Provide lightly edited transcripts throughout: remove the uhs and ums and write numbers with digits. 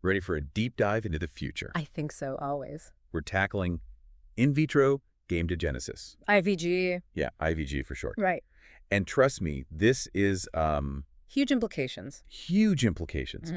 Ready for a deep dive into the future? I think so, always. We're tackling in vitro gametogenesis. IVG. Yeah, IVG for short. Right. And trust me, this is Huge implications. huge implications.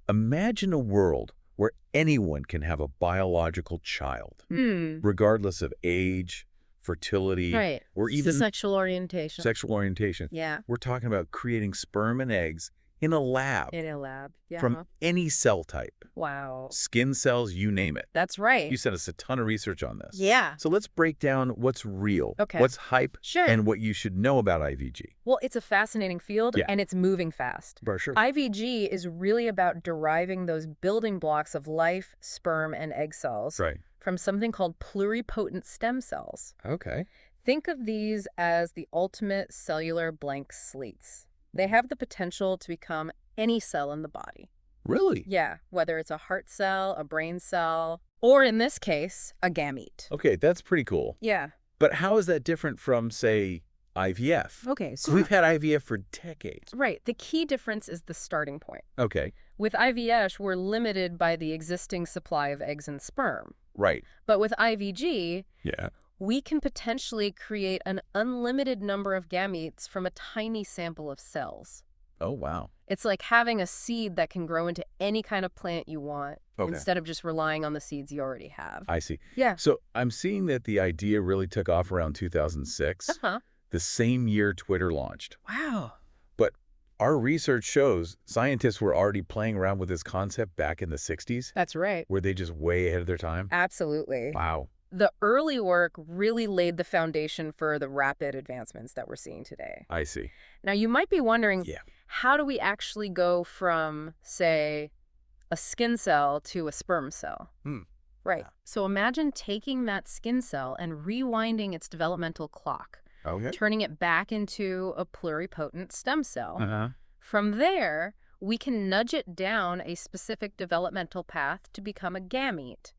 Imagine a world where anyone can have a biological child, regardless of age, fertility, Right. or even Sexual orientation. sexual orientation. Yeah. We're talking about creating sperm and eggs in a lab In a lab. Yeah. from any cell type. Wow. Skin cells, you name it. That's right. You sent us a ton of research on this. Yeah. So let's break down what's real, Okay. what's hype, Sure. and what you should know about IVG. Well, it's a fascinating field, Yeah. and it's moving fast. For sure. IVG is really about deriving those building blocks of life, sperm, and egg cells Right. from something called pluripotent stem cells. Okay. Think of these as the ultimate cellular blank slates. They have the potential to become any cell in the body. Really? Yeah, whether it's a heart cell, a brain cell, or in this case, a gamete. Okay, that's pretty cool. Yeah. But how is that different from, say, IVF? Okay, So we've had IVF for decades. Right. The key difference is the starting point. Okay. With IVF, we're limited by the existing supply of eggs and sperm. Right. But with IVG, Yeah. we can potentially create an unlimited number of gametes from a tiny sample of cells. Oh, wow. It's like having a seed that can grow into any kind of plant you want instead of just relying on the seeds you already have. I see. Yeah. So I'm seeing that the idea really took off around 2006, the same year Twitter launched. Wow. But our research shows scientists were already playing around with this concept back in the 60s. That's right. Were they just way ahead of their time? Absolutely. Wow. The early work really laid the foundation for the rapid advancements that we're seeing today. I see. Now, you might be wondering, Yeah. how do we actually go from, say, a skin cell to a sperm cell? Right. Yeah. So imagine taking that skin cell and rewinding its developmental clock, Okay. turning it back into a pluripotent stem cell. Uh-huh. From there, we can nudge it down a specific developmental path to become a gamete,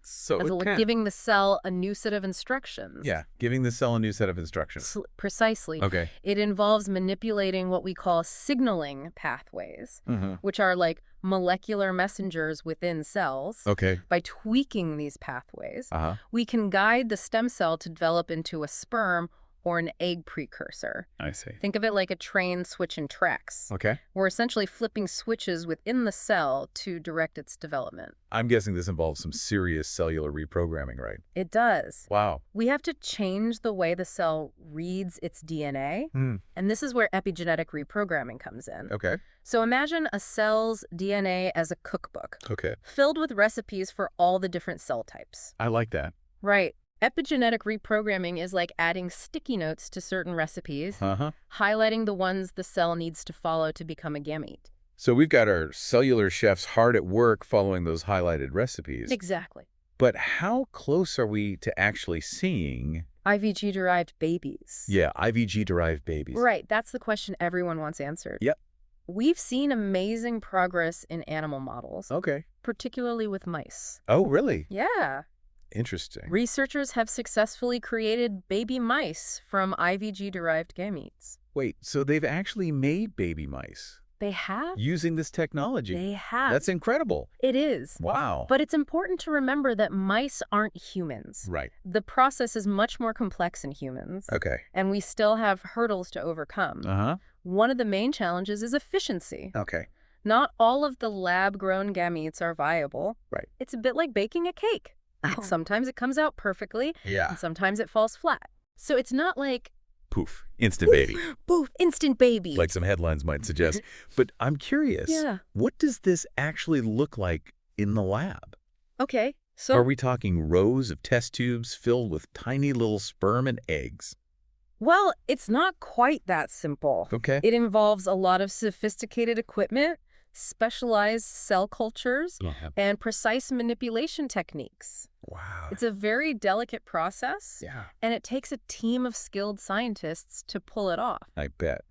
So as it can. giving the cell a new set of instructions. Yeah, giving the cell a new set of instructions. Precisely. Okay. It involves manipulating what we call signaling pathways, which are like molecular messengers within cells. Okay. By tweaking these pathways, Uh-huh. we can guide the stem cell to develop into a sperm or an egg precursor. I see. Think of it like a train switching tracks. Okay. We're essentially flipping switches within the cell to direct its development. I'm guessing this involves some serious cellular reprogramming, right? It does. Wow. We have to change the way the cell reads its DNA, and this is where epigenetic reprogramming comes in. Okay. So imagine a cell's DNA as a cookbook, Okay. filled with recipes for all the different cell types. I like that. Right. Epigenetic reprogramming is like adding sticky notes to certain recipes, Uh-huh. highlighting the ones the cell needs to follow to become a gamete. So we've got our cellular chefs hard at work following those highlighted recipes. Exactly. But how close are we to actually seeing, IVG-derived babies. IVG-derived babies? Right. That's the question everyone wants answered. Yep. We've seen amazing progress in animal models, Okay. particularly with mice. Oh, really? Yeah. Interesting. Researchers have successfully created baby mice from IVG-derived gametes. Wait, so they've actually made baby mice They have? using this technology? They have. That's incredible. It is. Wow. But it's important to remember that mice aren't humans. Right. The process is much more complex in humans, Okay. and we still have hurdles to overcome. Uh-huh. One of the main challenges is efficiency. Okay. Not all of the lab-grown gametes are viable. Right. It's a bit like baking a cake. Sometimes it comes out perfectly, Yeah. and sometimes it falls flat. So it's not like, Poof. Instant baby. boof, instant baby. Like some headlines might suggest. But I'm curious. Yeah. What does this actually look like in the lab? Okay, so Are we talking rows of test tubes filled with tiny little sperm and eggs? well, it's not quite that simple. Okay. It involves a lot of sophisticated equipment, specialized cell cultures, and precise manipulation techniques. Wow. It's a very delicate process, Yeah. and it takes a team of skilled scientists to pull it off. I bet.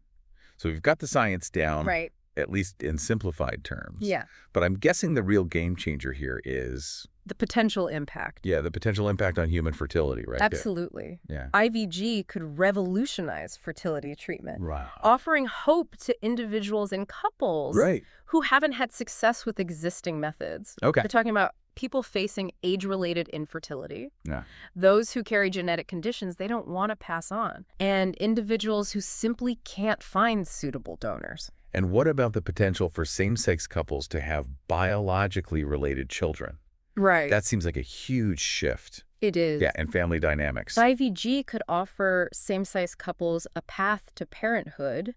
So we've got the science down. Right. at least in simplified terms. Yeah. But I'm guessing the real game changer here is... The potential impact. Yeah, the potential impact on human fertility, right? Absolutely. Yeah. IVG could revolutionize fertility treatment, Wow. offering hope to individuals and couples who haven't had success with existing methods. Okay. They're talking about people facing age-related infertility, Yeah. those who carry genetic conditions they don't want to pass on, and individuals who simply can't find suitable donors. And what about the potential for same-sex couples to have biologically related children? Right. That seems like a huge shift. It is. Yeah, in family dynamics. IVG could offer same-sex couples a path to parenthood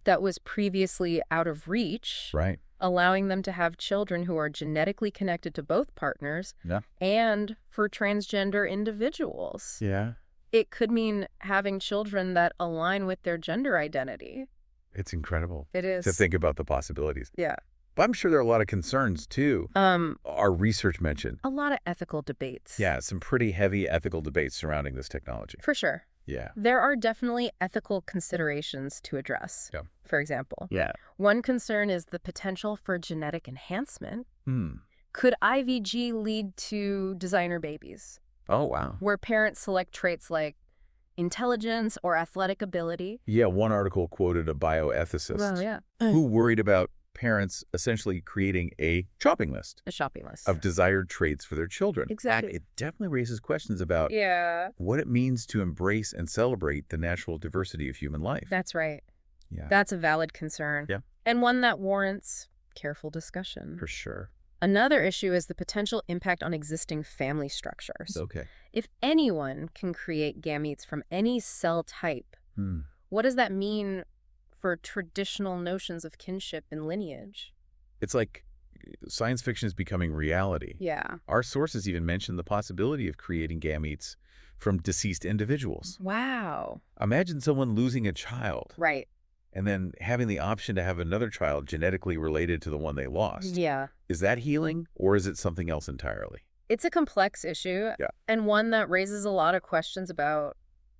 that was previously out of reach, Right. allowing them to have children who are genetically connected to both partners, and for transgender individuals. Yeah. It could mean having children that align with their gender identity. It's incredible. It is. To think about the possibilities. Yeah. But I'm sure there are a lot of concerns, too. Our research mentioned. A lot of ethical debates. Yeah, some pretty heavy ethical debates surrounding this technology. For sure. Yeah. There are definitely ethical considerations to address. Yeah. For example, Yeah. one concern is the potential for genetic enhancement. Hmm. Could IVG lead to designer babies, Oh, wow. where parents select traits like intelligence or athletic ability? Yeah, one article quoted a bioethicist who worried about parents essentially creating a shopping list. A shopping list. Of desired traits for their children. Exactly. And it definitely raises questions about what it means to embrace and celebrate the natural diversity of human life. That's right. Yeah. That's a valid concern. Yeah. And one that warrants careful discussion. For sure. Another issue is the potential impact on existing family structures. Okay. If anyone can create gametes from any cell type, what does that mean for traditional notions of kinship and lineage? It's like science fiction is becoming reality. Yeah. Our sources even mention the possibility of creating gametes from deceased individuals. Wow. Imagine someone losing a child. Right. And then having the option to have another child genetically related to the one they lost. Yeah. Is that healing, or is it something else entirely? It's a complex issue, and one that raises a lot of questions about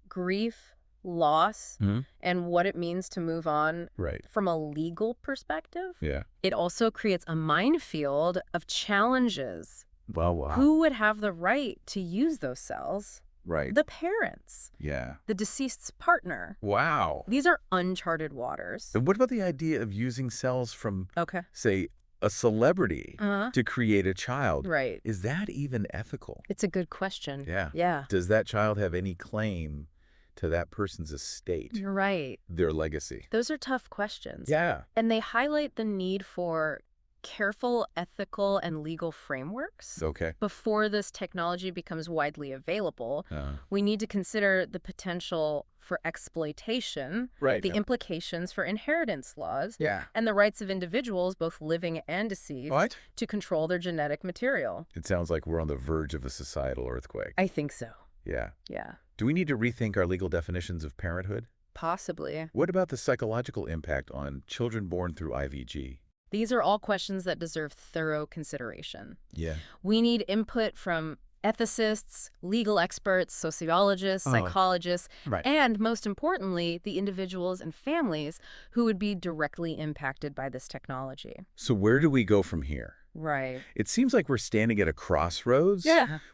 grief, loss, and what it means to move on from a legal perspective. Yeah. It also creates a minefield of challenges. Wow. Who would have the right to use those cells? Right. The parents. Yeah. The deceased's partner. Wow. These are uncharted waters. And what about the idea of using cells from, say, a celebrity to create a child? Right. Is that even ethical? It's a good question. Yeah. Yeah. Does that child have any claim to that person's estate? You're right. Their legacy? Those are tough questions. Yeah. And they highlight the need for careful ethical and legal frameworks. Okay. Before this technology becomes widely available, we need to consider the potential for exploitation, the implications for inheritance laws, and the rights of individuals, both living and deceased, to control their genetic material. It sounds like we're on the verge of a societal earthquake. I think so. Yeah. Yeah. Do we need to rethink our legal definitions of parenthood? Possibly. What about the psychological impact on children born through IVG? These are all questions that deserve thorough consideration. Yeah. We need input from ethicists, legal experts, sociologists, psychologists, and most importantly, the individuals and families who would be directly impacted by this technology. So where do we go from here? Right. It seems like we're standing at a crossroads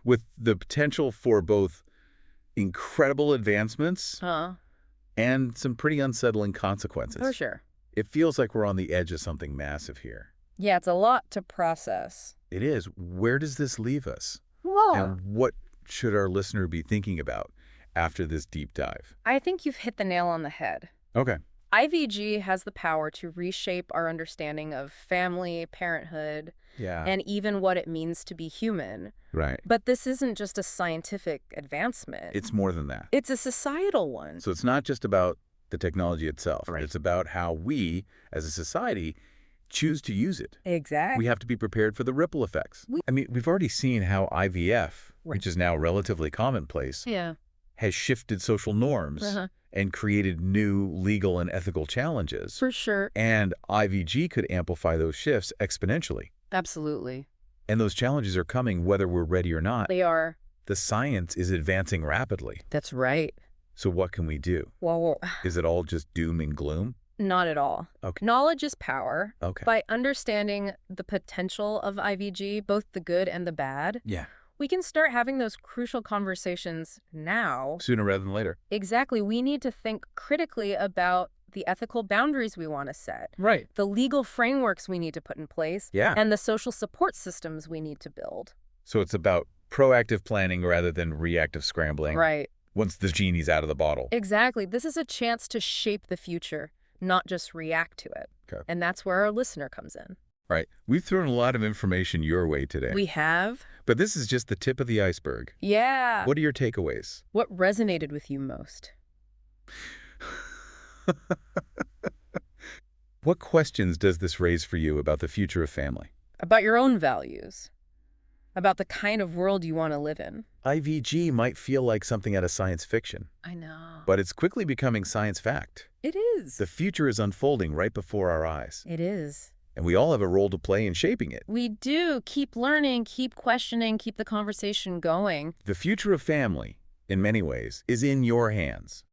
with the potential for both incredible advancements and some pretty unsettling consequences. For sure. It feels like we're on the edge of something massive here. Yeah, it's a lot to process. It is. Where does this leave us? Whoa. And what should our listener be thinking about after this deep dive? I think you've hit the nail on the head. Okay. IVG has the power to reshape our understanding of family, parenthood, and even what it means to be human. Right. But this isn't just a scientific advancement. It's more than that. It's a societal one. So it's not just about the technology itself. It's about how we, as a society, choose to use it. Exactly. We have to be prepared for the ripple effects. I mean, we've already seen how IVF, which is now relatively commonplace, has shifted social norms and created new legal and ethical challenges. For sure. And IVG could amplify those shifts exponentially. Absolutely. And those challenges are coming whether we're ready or not. They are. The science is advancing rapidly. That's right. So what can we do? Well, is it all just doom and gloom? Not at all. Okay. Knowledge is power. Okay. By understanding the potential of IVG, both the good and the bad, we can start having those crucial conversations now. Sooner rather than later. Exactly. We need to think critically about the ethical boundaries we want to set. Right. The legal frameworks we need to put in place. Yeah. And the social support systems we need to build. So it's about proactive planning rather than reactive scrambling. Right. Once the genie's out of the bottle. Exactly. This is a chance to shape the future, not just react to it. Okay. And that's where our listener comes in. Right. We've thrown a lot of information your way today. We have. But this is just the tip of the iceberg. Yeah. What are your takeaways? What resonated with you most? What questions does this raise for you about the future of family? About your own values. About the kind of world you want to live in. IVG might feel like something out of science fiction. I know. But it's quickly becoming science fact. It is. The future is unfolding right before our eyes. It is. And we all have a role to play in shaping it. We do. Keep learning, keep questioning, keep the conversation going. The future of family, in many ways, is in your hands.